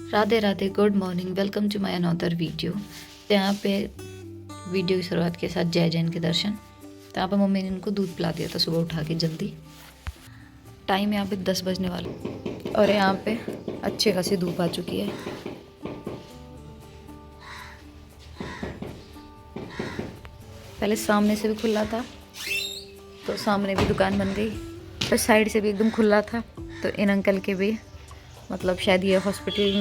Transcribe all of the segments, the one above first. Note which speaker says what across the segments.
Speaker 1: Radhe Radhe, good morning, welcome to my another video. तो यहाँ पे वीडियो की शुरुआत के साथ जय जैन के दर्शन। तो यहाँ पे मम्मी ने इनको दूध पिला दिया था सुबह उठा के जल्दी। टाइम यहाँ पे 10 बजने वाला और यहाँ पे अच्छी खासी धूप आ चुकी है। पहले सामने से भी खुला था तो सामने भी दुकान बन गई, फिर साइड से भी एकदम खुला था। तो इन अंकल के भी मतलब शायद ये हॉस्पिटल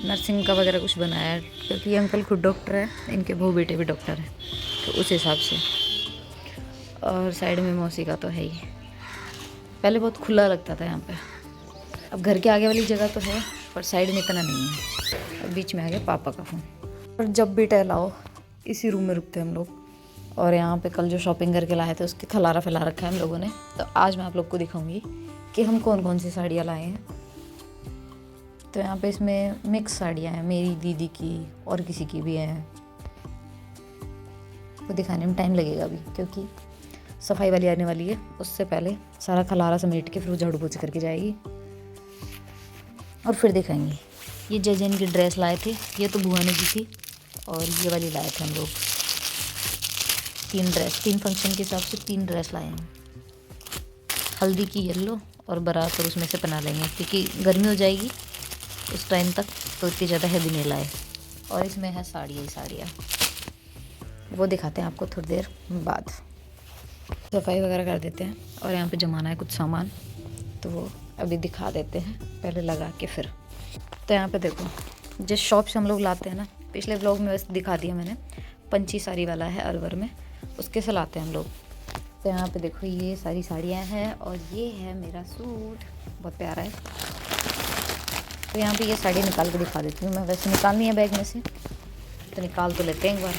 Speaker 1: नर्सिंग का वगैरह कुछ बनाया है, क्योंकि ये अंकल खुद डॉक्टर है, इनके बहू बेटे भी डॉक्टर हैं, तो उस हिसाब से। और साइड में मौसी का तो है ही। पहले बहुत खुला लगता था यहाँ पे, अब घर के आगे वाली जगह तो है पर साइड में इतना नहीं है। अब बीच में आ गया पापा का फ़ोन। और जब भी टहलाओ इसी रूम में रुकते हैं हम लोग। और यहाँ पे कल जो शॉपिंग करके लाए थे उसकी खलारा फैला रखा है हम लोगों ने। तो आज मैं आप लोग को दिखाऊंगी कि हम कौन कौन सी साड़ियाँ लाए हैं। तो यहाँ पे इसमें मिक्स साड़ियाँ हैं, मेरी दीदी की और किसी की भी हैं। तो दिखाने में टाइम लगेगा अभी, क्योंकि सफाई वाली आने वाली है। उससे पहले सारा खलारा समेट के फिर वो झाड़ू पोछा करके जाएगी और फिर दिखाएंगे। ये जय जैन की ड्रेस लाए थे, ये तो बुआ ने दी थी, और ये वाली लाए थे हम लोग। 3 फंक्शन के हिसाब से 3 ड्रेस लाए हैं। हल्दी की येलो और बारात और उसमें से पहना लेंगे, क्योंकि गर्मी हो जाएगी उस टाइम तक, तो इतनी ज़्यादा हैवी नहीं लाए। और इसमें है साड़ियाँ, वो दिखाते हैं आपको थोड़ी देर बाद। सफाई वगैरह कर देते हैं और यहाँ पे जमाना है कुछ सामान, तो वो अभी दिखा देते हैं पहले लगा के फिर। तो यहाँ पे देखो, जिस शॉप से हम लोग लाते हैं ना, पिछले व्लॉग में वैसे दिखा दिया मैंने, पंची साड़ी वाला है अलवर में, उसके से लाते हैं हम लोग। तो यहाँ पे देखो ये सारी साड़ियाँ हैं और ये है मेरा सूट, बहुत प्यारा है। तो यहाँ पे ये साड़ी निकाल के दिखा देती हूँ मैं, वैसे निकालनी है बैग में से तो निकाल तो लेते हैं एक बार।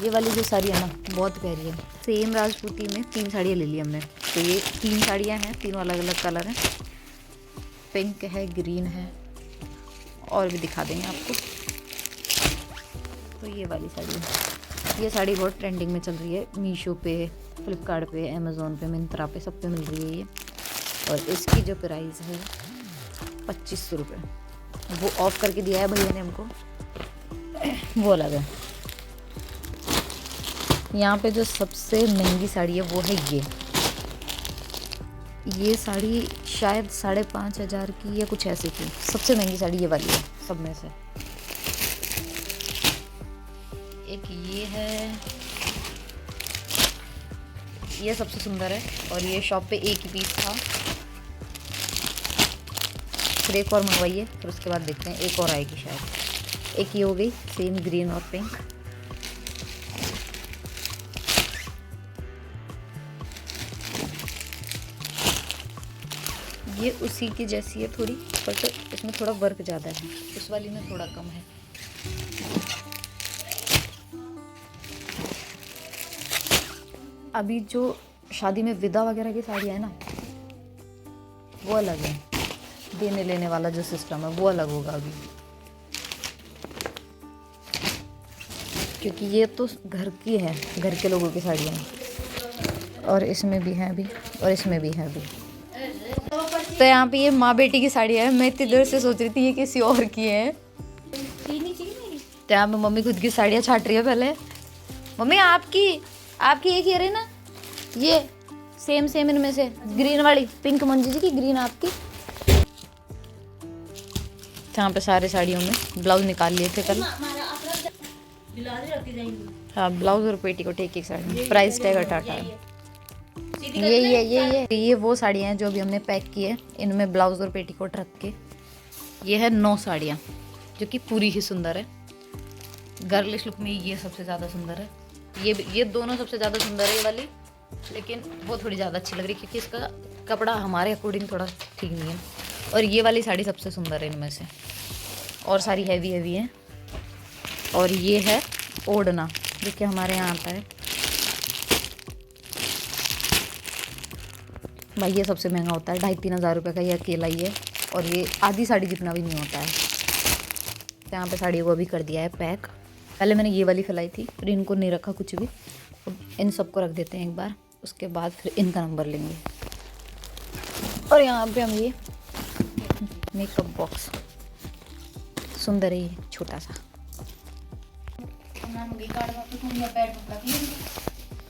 Speaker 1: ये वाली जो साड़ी है ना बहुत प्यारी है। सेम राजपूती में 3 साड़ियाँ ले ली हमने। तो ये 3 साड़ियाँ हैं, तीनों अलग अलग कलर हैं, पिंक है, ग्रीन है, और भी दिखा देंगे आपको। तो ये वाली साड़ी है, ये साड़ी बहुत ट्रेंडिंग में चल रही है, मीशो पे, फ्लिपकार्ट पे, अमेज़ोन पे, मिंत्रा पे, सब पे मिल रही है ये। और इसकी जो प्राइस है 2500 रुपये। वो ऑफ करके दिया है भैया ने हमको, वो अलग है। यहाँ पे जो सबसे महंगी साड़ी है वो है ये साड़ी शायद 5,500 की या कुछ ऐसी थी। सबसे महंगी साड़ी ये वाली है सब में से। एक ये है, ये सबसे सुंदर है, और ये शॉप पे एक ही पीस था। फिर एक और मंगवाइए, फिर उसके बाद देखते हैं, एक और आएगी शायद। एक ये हो गई सेम ग्रीन और पिंक। ये उसी की जैसी है थोड़ी, पर तो इसमें थोड़ा वर्क ज़्यादा है, उस वाली में थोड़ा कम है। अभी जो शादी में विदा वगैरह की साड़ियाँ है ना, वो अलग है। देने लेने वाला जो सिस्टम है वो अलग होगा अभी, क्योंकि ये तो घर की है, घर के लोगों की साड़ियाँ हैं। और इसमें भी है अभी, और इसमें भी है अभी। तो यहाँ पे ये माँ बेटी की साड़ी है। मैं इतनी देर से सोच रही थी ये किसी और की है। तो यहाँ पे मम्मी खुद की साड़ियाँ छाट रही है। पहले मम्मी आपकी एक ही है ना, ये सेम इनमें से ग्रीन वाली, पिंक मंजी जी की, ग्रीन आपकी। यहाँ पे सारे साड़ियों में ब्लाउज निकाल लिए थे कल। हाँ, ब्लाउज और पेटीकोट एक साड़ी, प्राइस टैग 18 है। ये वो साड़ियाँ हैं जो अभी हमने पैक की है। इनमें ब्लाउज और पेटीकोट रख के ये है 9 साड़ियाँ, जो कि पूरी ही सुंदर है। गर्लिश लुक में ये सबसे ज़्यादा सुंदर है। ये दोनों सबसे ज़्यादा सुंदर है ये वाली, लेकिन वो थोड़ी ज़्यादा अच्छी लग रही है क्योंकि इसका कपड़ा हमारे अकॉर्डिंग थोड़ा ठीक नहीं है। और ये वाली साड़ी सबसे सुंदर है इनमें से, और सारी हैवी है। और ये है ओढ़ना, जो कि हमारे यहाँ आता है भाई, ये सबसे महंगा होता है, 2,500-3 हज़ार रुपये का ये अकेला ही है, और ये आधी साड़ी जितना भी नहीं होता है। तो यहाँ पे साड़ियों को अभी कर दिया है पैक। पहले मैंने ये वाली फैलाई थी, फिर इनको नहीं रखा कुछ भी। इन सबको रख देते हैं एक बार, उसके बाद फिर इनका नंबर लेंगे। और यहाँ पे हम ये मेकअप बॉक्स सुंदर है ये, छोटा सा।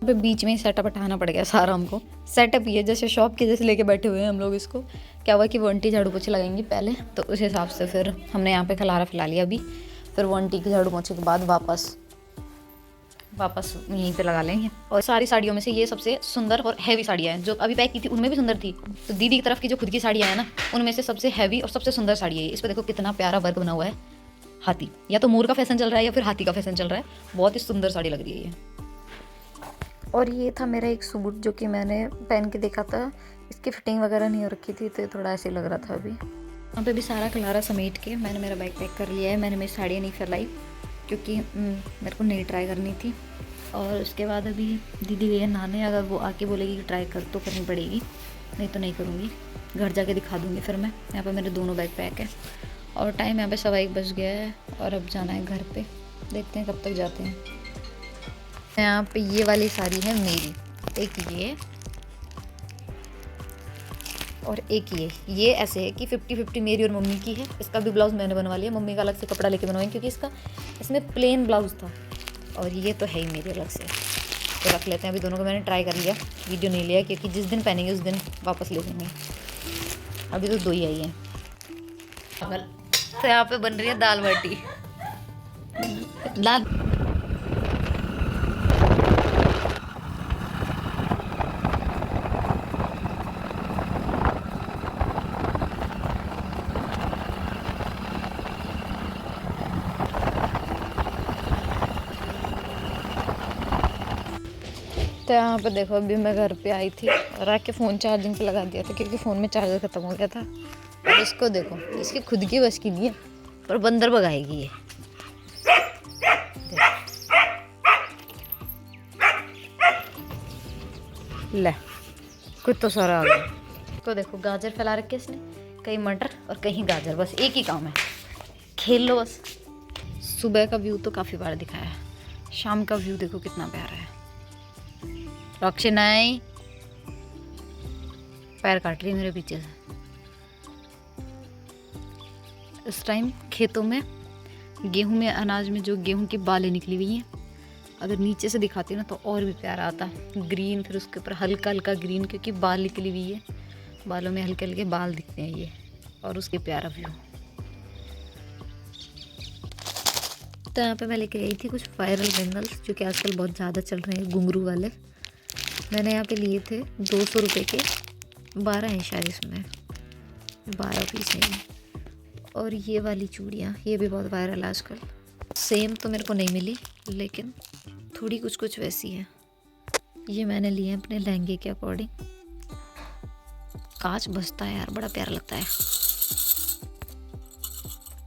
Speaker 1: अबे बीच में ही सेटअप हटाना पड़ गया सारा हमको। सेटअप ये जैसे शॉप के जैसे लेके बैठे हुए हैं हम लोग इसको। क्या हुआ कि वो आंटी झाड़ू पोछे लगाएंगी पहले, तो उस हिसाब से फिर हमने यहाँ पे खलारा फैला लिया अभी। फिर वो आंटी की झाड़ू पोछे के बाद वापस यहीं पे लगा लेंगे। और सारी साड़ियों में से ये सबसे सुंदर और हैवी साड़ियाँ हैं। जो अभी पैक की थी उनमें भी सुंदर थी, तो दीदी की तरफ की जो खुद की साड़ियाँ हैं ना, उनमें से सबसे हैवी और सबसे सुंदर साड़ी है। इस पर देखो कितना प्यारा वर्क बना हुआ है, हाथी। या तो मोर का फैशन चल रहा है या फिर हाथी का फैशन चल रहा है। बहुत ही सुंदर साड़ी लग रही है ये। और ये था मेरा एक सूट जो कि मैंने पहन के देखा था। इसकी फिटिंग वगैरह नहीं हो रखी थी, तो थोड़ा ऐसे लग रहा था। अभी वहाँ पे भी सारा खलारा समेट के मैंने मेरा बैग पैक कर लिया है। मैंने मेरी साड़ियाँ नहीं फैलाई क्योंकि मेरे को नहीं ट्राई करनी थी। और उसके बाद अभी दीदी गई है नहाने। अगर वो आके बोलेगी कि ट्राई कर तो करनी पड़ेगी, नहीं तो नहीं करूँगी। घर जाके दिखा दूँगी फिर मैं। यहाँ पे मेरे दोनों बैग पैक है और टाइम यहाँ पे 1:15 बज गया है और अब जाना है घर पे। देखते हैं कब तक जाते हैं। यहाँ पे ये वाली साड़ी है मेरी, एक ये और एक ये ऐसे है कि 50-50 मेरी और मम्मी की है। इसका भी ब्लाउज़ मैंने बनवा लिया, मम्मी का अलग से कपड़ा लेके बनवाएंगे क्योंकि इसमें प्लेन ब्लाउज़ था। और ये तो है ही मेरी अलग से, तो रख लेते हैं। अभी दोनों को मैंने ट्राई कर लिया, वीडियो नहीं लिया क्योंकि जिस दिन पहनेंगे उस दिन वापस ले लेंगे। अभी तो 2 ही आई हैं। तो यहाँ पे बन रही है दाल बाटी। दाल तो यहाँ पे देखो अभी मैं घर पे आई थी और आके फ़ोन चार्जिंग पे लगा दिया था क्योंकि फ़ोन में चार्जर ख़त्म हो गया था। और इसको देखो, इसकी खुद की बस की नहीं है पर बंदर भगाएगी ये। ले कुछ तो सारा आ गया। तो देखो गाजर फैला रखे इसने, कहीं मटर और कहीं गाजर, बस एक ही काम है, खेल लो बस। सुबह का व्यू तो काफ़ी बार दिखाया है, शाम का व्यू देखो कितना प्यारा है। रक्षनाई पैर काट रही है मेरे पीछे से। इस टाइम खेतों में गेहूं में, अनाज में जो गेहूं की बालें निकली हुई हैं, अगर नीचे से दिखाती ना तो और भी प्यारा आता। ग्रीन, फिर उसके ऊपर हल्का हल्का ग्रीन क्योंकि बाल निकली हुई है, बालों में हल्के हल्के बाल दिखते हैं ये, और उसके प्यारा व्यू। तो यहाँ पे मैं लेके आई थी कुछ वायरल बैंगल्स जो कि आजकल बहुत ज़्यादा चल रहे हैं, घुंघरू वाले। मैंने यहाँ पे लिए थे 200 रुपये के, 12 हैं शायद इसमें, 12 पीस हैं। और ये वाली चूड़ियाँ, ये भी बहुत वायरल है आजकल। सेम तो मेरे को नहीं मिली लेकिन थोड़ी कुछ कुछ वैसी है। ये मैंने लिए हैं अपने लहंगे के अकॉर्डिंग। कांच बजता है यार, बड़ा प्यारा लगता है।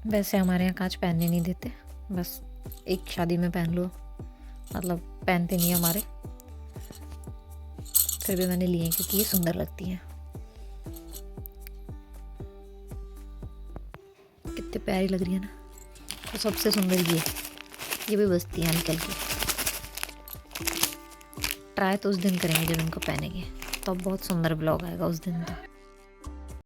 Speaker 1: वैसे हमारे यहाँ कांच पहनने नहीं देते, बस एक शादी में पहन लो, मतलब पहनते नहीं हमारे। फिर भी मैंने लिए क्योंकि ये सुंदर लगती है। कितनी प्यारी लग रही है ना। तो सबसे सुंदर ये भी बजती है हल्की हल्की। ट्राई तो उस दिन करेंगे जब इनको पहनेंगे, तो बहुत सुंदर ब्लॉग आएगा उस दिन तो।